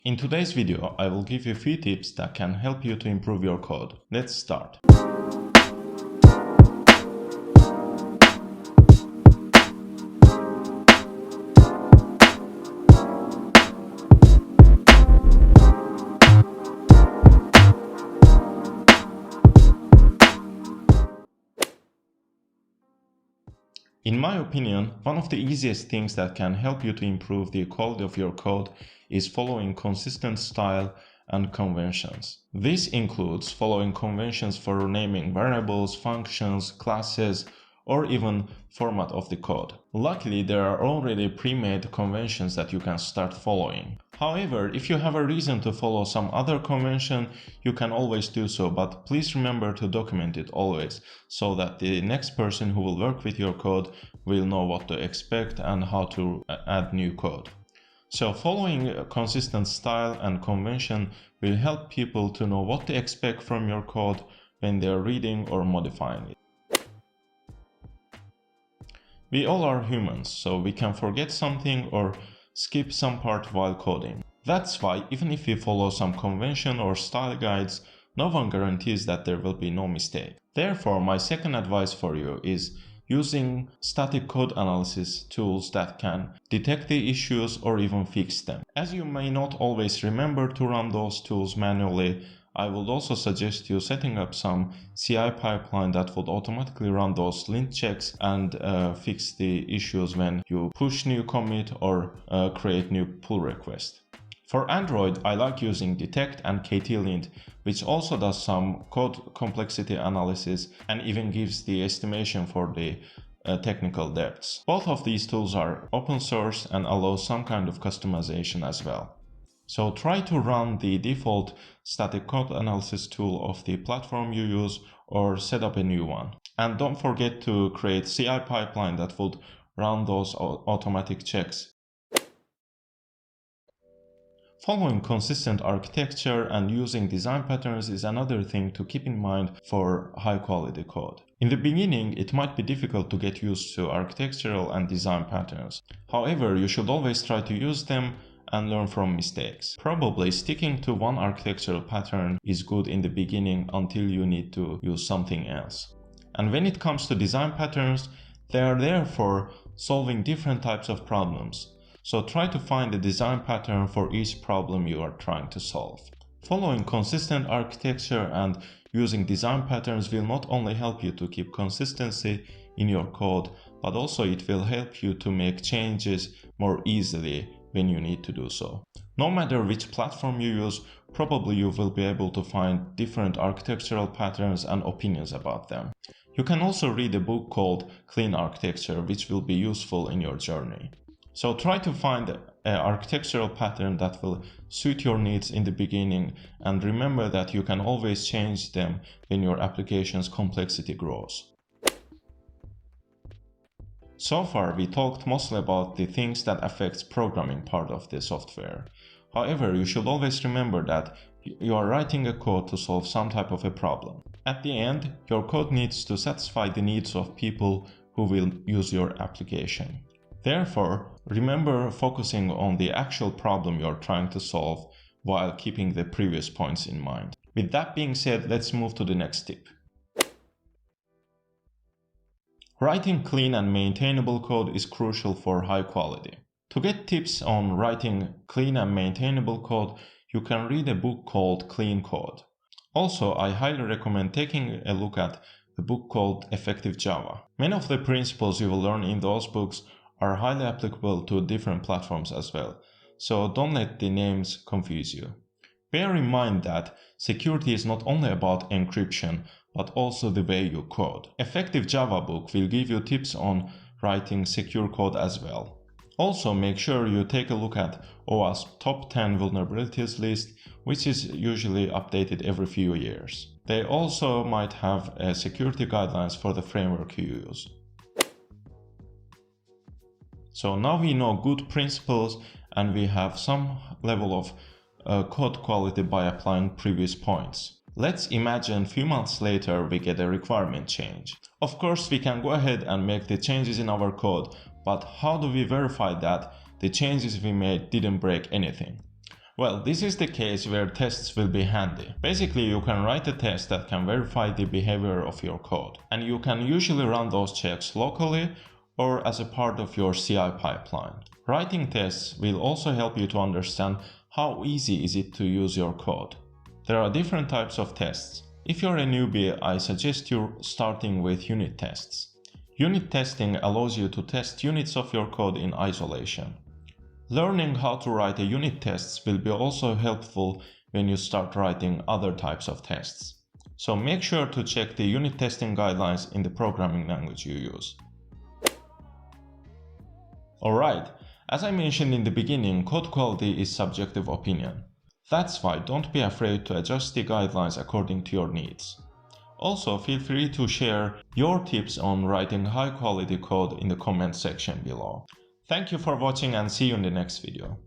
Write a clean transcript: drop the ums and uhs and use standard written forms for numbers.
In today's video, I will give you a few tips that can help you to improve your code. Let's start. In my opinion, one of the easiest things that can help you to improve the quality of your code is following consistent style and conventions. This includes following conventions for naming variables, functions, classes, or even format of the code. Luckily, there are already pre-made conventions that you can start following. However, if you have a reason to follow some other convention, you can always do so, but please remember to document it always, so that the next person who will work with your code will know what to expect and how to add new code. So following a consistent style and convention will help people to know what to expect from your code when they are reading or modifying it. We all are humans, so we can forget something or skip some part while coding. That's why even if we follow some convention or style guides, no one guarantees that there will be no mistake. Therefore, my second advice for you is using static code analysis tools that can detect the issues or even fix them. As you may not always remember to run those tools manually, I would also suggest you setting up some CI pipeline that would automatically run those lint checks and fix the issues when you push new commit or create new pull request. For Android, I like using Detect and KT-Lint, which also does some code complexity analysis and even gives the estimation for the technical depths. Both of these tools are open source and allow some kind of customization as well. So try to run the default static code analysis tool of the platform you use or set up a new one. And don't forget to create CI pipeline that would run those automatic checks. Following consistent architecture and using design patterns is another thing to keep in mind for high quality code. In the beginning, it might be difficult to get used to architectural and design patterns. However, you should always try to use them and learn from mistakes. Probably sticking to one architectural pattern is good in the beginning until you need to use something else. And when it comes to design patterns, they are there for solving different types of problems. So try to find a design pattern for each problem you are trying to solve. Following consistent architecture and using design patterns will not only help you to keep consistency in your code, but also it will help you to make changes more easily when you need to do so. No matter which platform you use, probably you will be able to find different architectural patterns and opinions about them. You can also read a book called Clean Architecture, which will be useful in your journey. So try to find an architectural pattern that will suit your needs in the beginning, and remember that you can always change them when your application's complexity grows. So far, we talked mostly about the things that affects programming part of the software. However, you should always remember that you are writing a code to solve some type of a problem. At the end, your code needs to satisfy the needs of people who will use your application. Therefore, remember focusing on the actual problem you're trying to solve while keeping the previous points in mind. With that being said, let's move to the next tip. Writing clean and maintainable code is crucial for high quality. To get tips on writing clean and maintainable code, you can read a book called Clean Code. Also, I highly recommend taking a look at a book called Effective Java. Many of the principles you will learn in those books are highly applicable to different platforms as well, so don't let the names confuse you. Bear in mind that security is not only about encryption, but also the way you code. Effective Java book will give you tips on writing secure code as well. Also, make sure you take a look at OWASP Top 10 Vulnerabilities list, which is usually updated every few years. They also might have security guidelines for the framework you use. So now we know good principles and we have some level of code quality by applying previous points. Let's imagine a few months later we get a requirement change. Of course, we can go ahead and make the changes in our code, but how do we verify that the changes we made didn't break anything? Well, this is the case where tests will be handy. Basically, you can write a test that can verify the behavior of your code, and you can usually run those checks locally or as a part of your CI pipeline. Writing tests will also help you to understand how easy is it to use your code. There are different types of tests. If you're a newbie, I suggest you starting with unit tests. Unit testing allows you to test units of your code in isolation. Learning how to write a unit tests will be also helpful when you start writing other types of tests. So make sure to check the unit testing guidelines in the programming language you use. Alright, as I mentioned in the beginning, code quality is subjective opinion. That's why don't be afraid to adjust the guidelines according to your needs. Also, feel free to share your tips on writing high quality code in the comment section below. Thank you for watching and see you in the next video.